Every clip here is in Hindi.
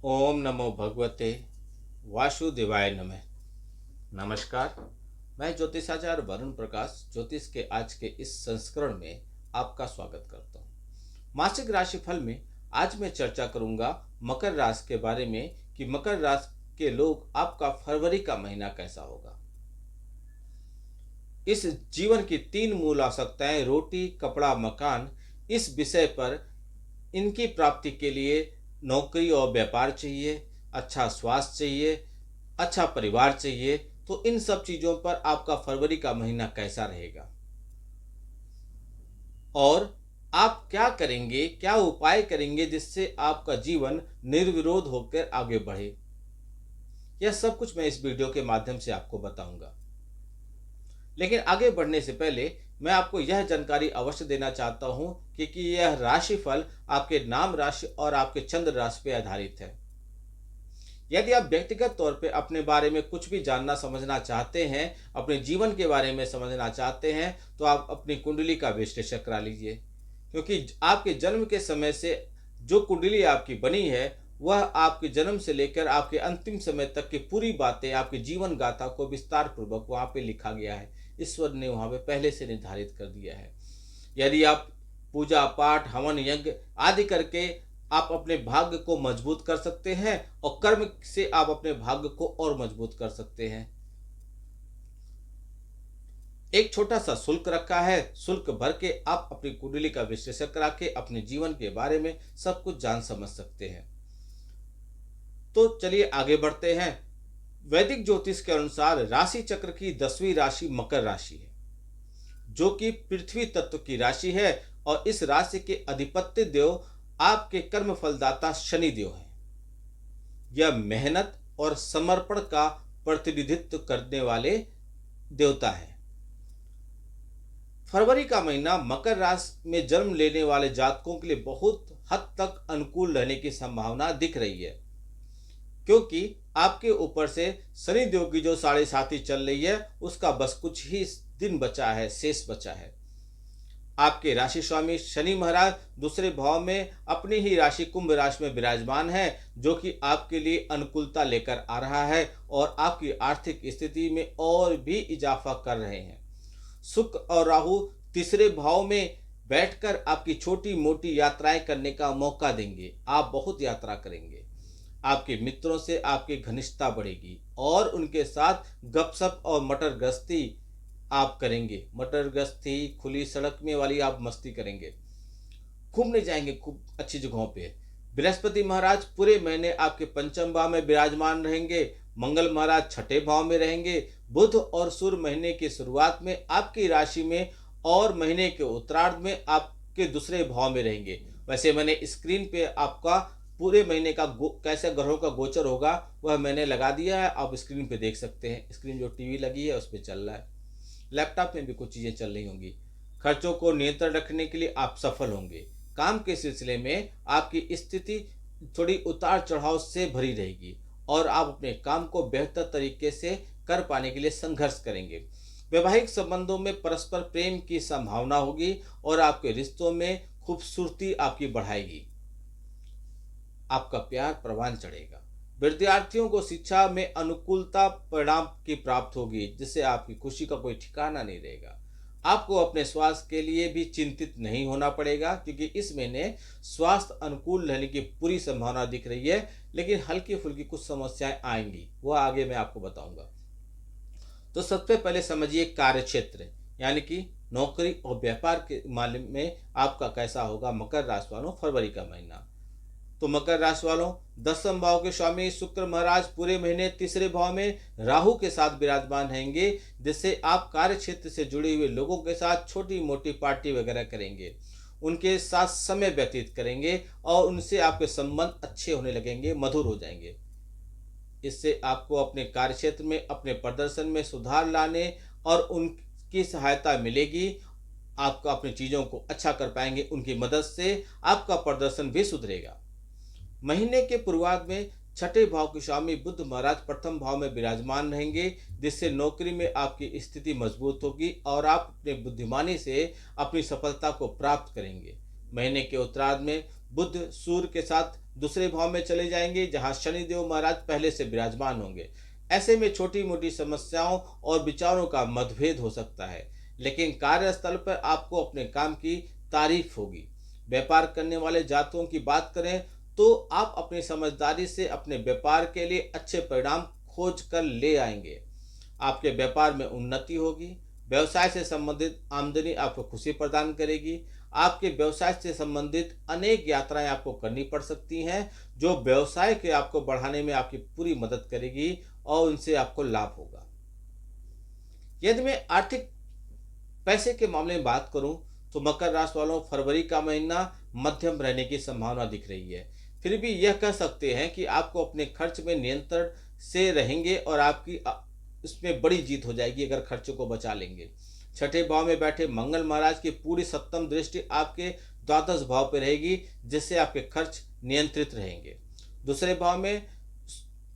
ओम नमो भगवते वासुदेवाय नमः। नमस्कार। मैं ज्योतिषाचार्य वरुण प्रकाश ज्योतिष के आज के इस संस्करण में आपका स्वागत करता हूँ। मासिक राशिफल में आज मैं चर्चा करूंगा मकर राशि के बारे में कि मकर राशि के लोग आपका फरवरी का महीना कैसा होगा। इस जीवन की तीन मूल आवश्यकताएं रोटी कपड़ा मकान, इस विषय पर इनकी प्राप्ति के लिए नौकरी और व्यापार चाहिए, अच्छा स्वास्थ्य चाहिए, अच्छा परिवार चाहिए। तो इन सब चीज़ों पर आपका फरवरी का महीना कैसा रहेगा और आप क्या करेंगे, क्या उपाय करेंगे जिससे आपका जीवन निर्विरोध होकर आगे बढ़े, यह सब कुछ मैं इस वीडियो के माध्यम से आपको बताऊंगा। लेकिन आगे बढ़ने से पहले मैं आपको यह जानकारी अवश्य देना चाहता हूं कि यह राशिफल आपके नाम राशि और आपके चंद्र राशि पर आधारित है। यदि आप व्यक्तिगत तौर पे अपने बारे में कुछ भी जानना समझना चाहते हैं, अपने जीवन के बारे में समझना चाहते हैं, तो आप अपनी कुंडली का विश्लेषण करा लीजिए, क्योंकि आपके जन्म के समय से जो कुंडली आपकी बनी है वह आपके जन्म से लेकर आपके अंतिम समय तक की पूरी बातें, आपके जीवन गाथा को विस्तार पूर्वक वहाँ पे लिखा गया है। ईश्वर ने वहाँ पे पहले से निर्धारित कर दिया है। यदि आप पूजा पाठ हवन यज्ञ आदि करके आप अपने भाग्य को मजबूत कर सकते हैं और कर्म से आप अपने भाग्य को और मजबूत कर सकते हैं। एक छोटा सा शुल्क रखा है, शुल्क भर के आप अपनी कुंडली का विश्लेषण करा के अपने जीवन के बारे में सब कुछ जान समझ सकते हैं। तो चलिए आगे बढ़ते हैं। वैदिक ज्योतिष के अनुसार राशि चक्र की 10वीं राशि मकर राशि है, जो कि पृथ्वी तत्व की राशि है और इस राशि के अधिपत्य देव आपके कर्म फलदाता शनि देव है। यह मेहनत और समर्पण का प्रतिनिधित्व करने वाले देवता है। फरवरी का महीना मकर राशि में जन्म लेने वाले जातकों के लिए बहुत हद तक अनुकूल रहने की संभावना दिख रही है, क्योंकि आपके ऊपर से शनि देव की जो 7.5 चल रही है उसका बस कुछ ही दिन बचा है, शेष बचा है। आपके राशि स्वामी शनि महाराज दूसरे भाव में अपनी ही राशि कुंभ राशि में विराजमान है, जो कि आपके लिए अनुकूलता लेकर आ रहा है और आपकी आर्थिक स्थिति में और भी इजाफा कर रहे हैं। शुक्र और राहु तीसरे भाव में बैठकर आपकी छोटी मोटी यात्राएं करने का मौका देंगे। आप बहुत यात्रा करेंगे, आपके मित्रों से आपकी घनिष्ठता बढ़ेगी और उनके साथ गपशप और मटर गश्ती आप करेंगे। मटर गश्ती खुली सड़क में वाली आप मस्ती करेंगे, घूमने जाएंगे खूब अच्छी जगहों पे। बृहस्पति महाराज पूरे महीने आपके पंचम भाव में विराजमान रहेंगे। मंगल महाराज छठे भाव में रहेंगे। बुध और सूर्य महीने की शुरुआत में आपकी राशि में और महीने के उत्तरार्ध में आपके दूसरे भाव में रहेंगे। वैसे मैंने स्क्रीन पे आपका पूरे महीने का कैसे ग्रहों का गोचर होगा वह मैंने लगा दिया है, आप स्क्रीन पे देख सकते हैं। स्क्रीन जो टीवी लगी है उस पर चल रहा है, लैपटॉप में भी कुछ चीज़ें चल रही होंगी। खर्चों को नियंत्रण रखने के लिए आप सफल होंगे। काम के सिलसिले में आपकी स्थिति थोड़ी उतार चढ़ाव से भरी रहेगी और आप अपने काम को बेहतर तरीके से कर पाने के लिए संघर्ष करेंगे। वैवाहिक संबंधों में परस्पर प्रेम की संभावना होगी और आपके रिश्तों में खूबसूरती आपकी बढ़ाएगी। आपका प्यार प्रवान चढ़ेगा। विद्यार्थियों को शिक्षा में अनुकूलता परिणाम की प्राप्त होगी, जिससे आपकी खुशी का कोई ठिकाना नहीं रहेगा। आपको अपने स्वास्थ्य के लिए भी चिंतित नहीं होना पड़ेगा, क्योंकि इस महीने स्वास्थ्य अनुकूल रहने की पूरी संभावना दिख रही है, लेकिन हल्की फुल्की कुछ समस्याएं आएंगी, वह आगे मैं आपको बताऊंगा। तो सबसे पहले समझिए कार्य क्षेत्र, यानी कि नौकरी और व्यापार के मामले में आपका कैसा होगा मकर राशि वालों फरवरी का महीना। तो मकर राशि वालों 10वें भाव के स्वामी शुक्र महाराज पूरे महीने तीसरे भाव में राहु के साथ विराजमान रहेंगे, जिससे आप कार्य क्षेत्र से जुड़े हुए लोगों के साथ छोटी मोटी पार्टी वगैरह करेंगे, उनके साथ समय व्यतीत करेंगे और उनसे आपके संबंध अच्छे होने लगेंगे, मधुर हो जाएंगे। इससे आपको अपने कार्य क्षेत्र में अपने प्रदर्शन में सुधार लाने और उनकी सहायता मिलेगी। आपको अपनी चीज़ों को अच्छा कर पाएंगे, उनकी मदद से आपका प्रदर्शन भी सुधरेगा। महीने के पूर्वार्ध में छठे भाव के स्वामी बुध महाराज प्रथम भाव में विराजमान रहेंगे, जिससे नौकरी में आपकी स्थिति मजबूत होगी और आप अपने बुद्धिमानी से अपनी सफलता को प्राप्त करेंगे। महीने के उत्तरार्ध में बुध सूर्य के साथ दूसरे भाव में चले जाएंगे जहां शनिदेव महाराज पहले से विराजमान होंगे। ऐसे में छोटी मोटी समस्याओं और विचारों का मतभेद हो सकता है, लेकिन कार्यस्थल पर आपको अपने काम की तारीफ होगी। व्यापार करने वाले जातकों की बात करें तो आप अपनी समझदारी से अपने व्यापार के लिए अच्छे परिणाम खोज कर ले आएंगे। आपके व्यापार में उन्नति होगी। व्यवसाय से संबंधित आमदनी आपको खुशी प्रदान करेगी। आपके व्यवसाय से संबंधित अनेक यात्राएं आपको करनी पड़ सकती हैं, जो व्यवसाय के आपको बढ़ाने में आपकी पूरी मदद करेगी और उनसे आपको लाभ होगा। यदि मैं आर्थिक पैसे के मामले में बात करूं तो मकर राशि वालों, फरवरी का महीना मध्यम रहने की संभावना दिख रही है। फिर भी यह कह सकते हैं कि आपको अपने खर्च में नियंत्रण से रहेंगे और आपकी इसमें बड़ी जीत हो जाएगी अगर खर्चों को बचा लेंगे। छठे भाव में बैठे मंगल महाराज की पूरी सप्तम दृष्टि आपके द्वादश भाव पर रहेगी, जिससे आपके खर्च नियंत्रित रहेंगे।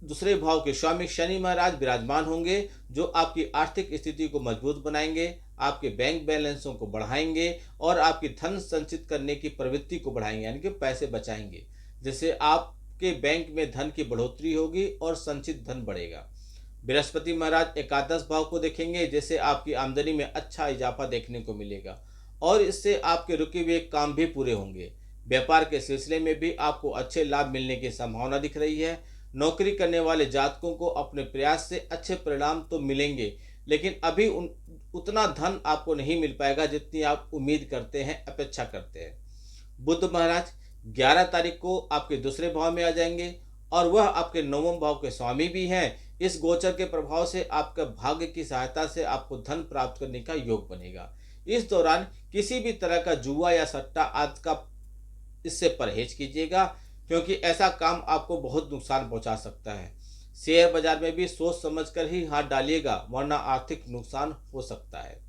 दूसरे भाव के स्वामी शनि महाराज विराजमान होंगे, जो आपकी आर्थिक स्थिति को मजबूत बनाएंगे, आपके बैंक बैलेंसों को बढ़ाएंगे और आपकी धन संचित करने की प्रवृत्ति को बढ़ाएंगे, यानी कि पैसे बचाएंगे, जिससे आपके बैंक में धन की बढ़ोतरी होगी और संचित धन बढ़ेगा। बृहस्पति महाराज एकादश भाव को देखेंगे, जैसे आपकी आमदनी में अच्छा इजाफा देखने को मिलेगा और इससे आपके रुके हुए काम भी पूरे होंगे। व्यापार के सिलसिले में भी आपको अच्छे लाभ मिलने की संभावना दिख रही है। नौकरी करने वाले जातकों को अपने प्रयास से अच्छे परिणाम तो मिलेंगे, लेकिन अभी उतना धन आपको नहीं मिल पाएगा जितनी आप उम्मीद करते हैं, अपेक्षा करते हैं। बुध महाराज 11 तारीख को आपके दूसरे भाव में आ जाएंगे और वह आपके नवम भाव के स्वामी भी हैं। इस गोचर के प्रभाव से आपका भाग्य की सहायता से आपको धन प्राप्त करने का योग बनेगा। इस दौरान किसी भी तरह का जुआ या सट्टा आदि का इससे परहेज कीजिएगा, क्योंकि ऐसा काम आपको बहुत नुकसान पहुंचा सकता है। शेयर बाजार में भी सोच समझकर ही हाथ डालिएगा, वरना आर्थिक नुकसान हो सकता है।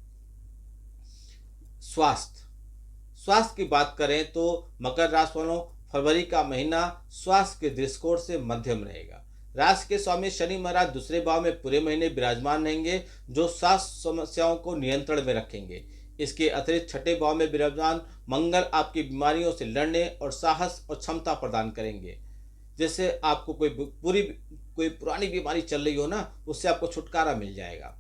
स्वास्थ्य की बात करें तो मकर राशि वालों, फरवरी का महीना स्वास्थ्य के दृष्टिकोण से मध्यम रहेगा। राशि के स्वामी शनि महाराज दूसरे भाव में पूरे महीने विराजमान रहेंगे, जो स्वास्थ्य समस्याओं को नियंत्रण में रखेंगे। इसके अतिरिक्त छठे भाव में विराजमान मंगल आपकी बीमारियों से लड़ने और साहस और क्षमता प्रदान करेंगे। जैसे आपको कोई पुरानी बीमारी चल रही हो ना, उससे आपको छुटकारा मिल जाएगा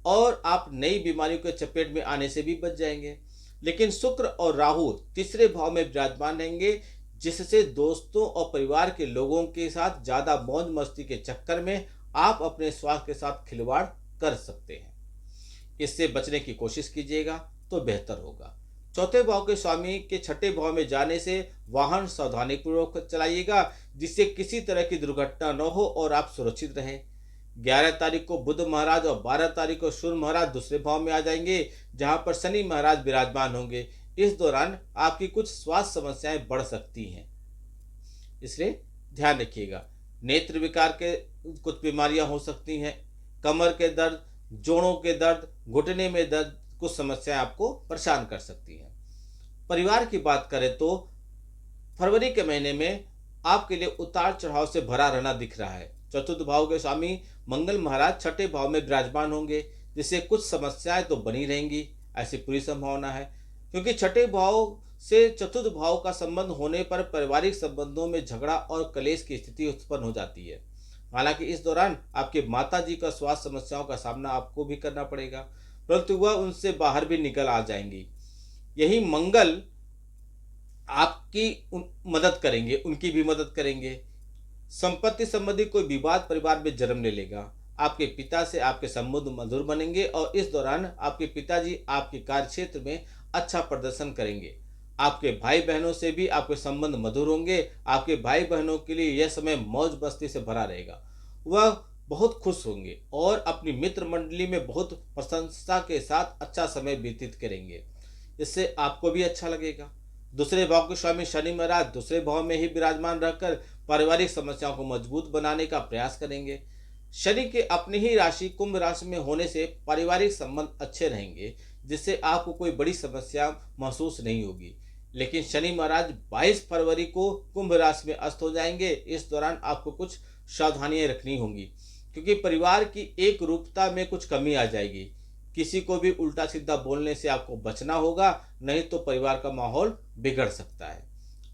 और आप नई बीमारियों के चपेट में आने से भी बच जाएंगे। लेकिन शुक्र और राहु तीसरे भाव में विराजमान रहेंगे, जिससे दोस्तों और परिवार के लोगों के साथ ज़्यादा मौज मस्ती के चक्कर में आप अपने स्वास्थ्य के साथ खिलवाड़ कर सकते हैं। इससे बचने की कोशिश कीजिएगा तो बेहतर होगा। चौथे भाव के स्वामी के छठे भाव में जाने से वाहन सावधानीपूर्वक चलाइएगा, जिससे किसी तरह की दुर्घटना न हो और आप सुरक्षित रहें। 11 तारीख को बुध महाराज और 12 तारीख को सूर्य महाराज दूसरे भाव में आ जाएंगे, जहां पर शनि महाराज विराजमान होंगे। इस दौरान आपकी कुछ स्वास्थ्य समस्याएं बढ़ सकती हैं, इसलिए ध्यान रखिएगा। नेत्र विकार के कुछ बीमारियां हो सकती हैं। कमर के दर्द, जोड़ों के दर्द, घुटने में दर्द, कुछ समस्याएं आपको परेशान कर सकती हैं। परिवार की बात करें तो फरवरी के महीने में आपके लिए उतार चढ़ाव से भरा रहना दिख रहा है। चतुर्थ भाव के स्वामी मंगल महाराज छठे भाव में विराजमान होंगे, जिससे कुछ समस्याएं तो बनी रहेंगी, ऐसी पूरी संभावना है। क्योंकि छठे भाव से चतुर्थ भाव का संबंध होने पर पारिवारिक संबंधों में झगड़ा और कलेश की स्थिति उत्पन्न हो जाती है। हालांकि इस दौरान आपके माता जी का स्वास्थ्य समस्याओं का सामना आपको भी करना पड़ेगा, परंतु वह उनसे बाहर भी निकल आ जाएंगी। यही मंगल आपकी मदद करेंगे, उनकी भी मदद करेंगे। संपत्ति संबंधी कोई विवाद परिवार में जन्म ले लेगा। आपके पिता से आपके संबंध मधुर बनेंगे और इस दौरान आपके पिताजी आपके कार्य क्षेत्र में अच्छा प्रदर्शन करेंगे। आपके भाई बहनों से भी आपके संबंध मधुर होंगे। आपके भाई बहनों के लिए यह समय मौज मस्ती से भरा रहेगा। वह बहुत खुश होंगे और अपनी मित्र मंडली में बहुत प्रशंसा के साथ अच्छा समय व्यतीत करेंगे। इससे आपको भी अच्छा लगेगा। दूसरे भाव के स्वामी शनि महाराज दूसरे भाव में ही विराजमान रहकर पारिवारिक समस्याओं को मजबूत बनाने का प्रयास करेंगे। शनि के अपनी ही राशि कुंभ राशि में होने से पारिवारिक संबंध अच्छे रहेंगे, जिससे आपको कोई बड़ी समस्या महसूस नहीं होगी। लेकिन शनि महाराज 22 फरवरी को कुंभ राशि में अस्त हो जाएंगे। इस दौरान आपको कुछ सावधानियां रखनी होंगी, क्योंकि परिवार की एक रूपता में कुछ कमी आ जाएगी। किसी को भी उल्टा सीधा बोलने से आपको बचना होगा, नहीं तो परिवार का माहौल बिगड़ सकता है।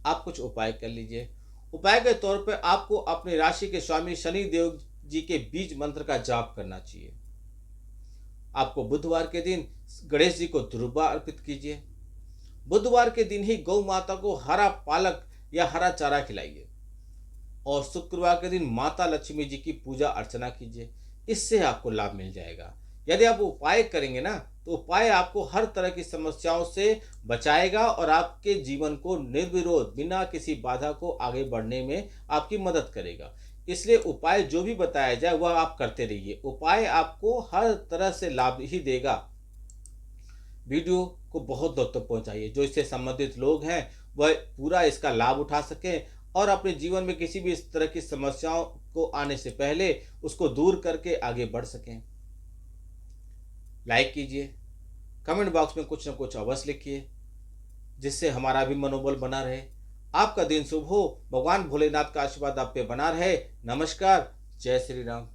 आप कुछ उपाय कर लीजिए। उपाय के तौर पर आपको अपनी राशि के स्वामी शनि देव जी के बीज मंत्र का जाप करना चाहिए। आपको बुधवार के दिन गणेश जी को दुर्वा अर्पित कीजिए। बुधवार के दिन ही गौ माता को हरा पालक या हरा चारा खिलाइए और शुक्रवार के दिन माता लक्ष्मी जी की पूजा अर्चना कीजिए। इससे आपको लाभ मिल जाएगा। यदि आप उपाय करेंगे ना, तो उपाय आपको हर तरह की समस्याओं से बचाएगा और आपके जीवन को निर्विरोध बिना किसी बाधा को आगे बढ़ने में आपकी मदद करेगा। इसलिए उपाय जो भी बताया जाए वह आप करते रहिए। उपाय आपको हर तरह से लाभ ही देगा। वीडियो को बहुत लोग तक पहुंचाइए, जो इससे संबंधित लोग हैं वह पूरा इसका लाभ उठा सकें और अपने जीवन में किसी भी इस तरह की समस्याओं को आने से पहले उसको दूर करके आगे बढ़ सकें। लाइक कीजिए, कमेंट बॉक्स में कुछ न कुछ अवश्य लिखिए, जिससे हमारा भी मनोबल बना रहे। आपका दिन शुभ हो। भगवान भोलेनाथ का आशीर्वाद आप पे बना रहे। नमस्कार। जय श्री राम।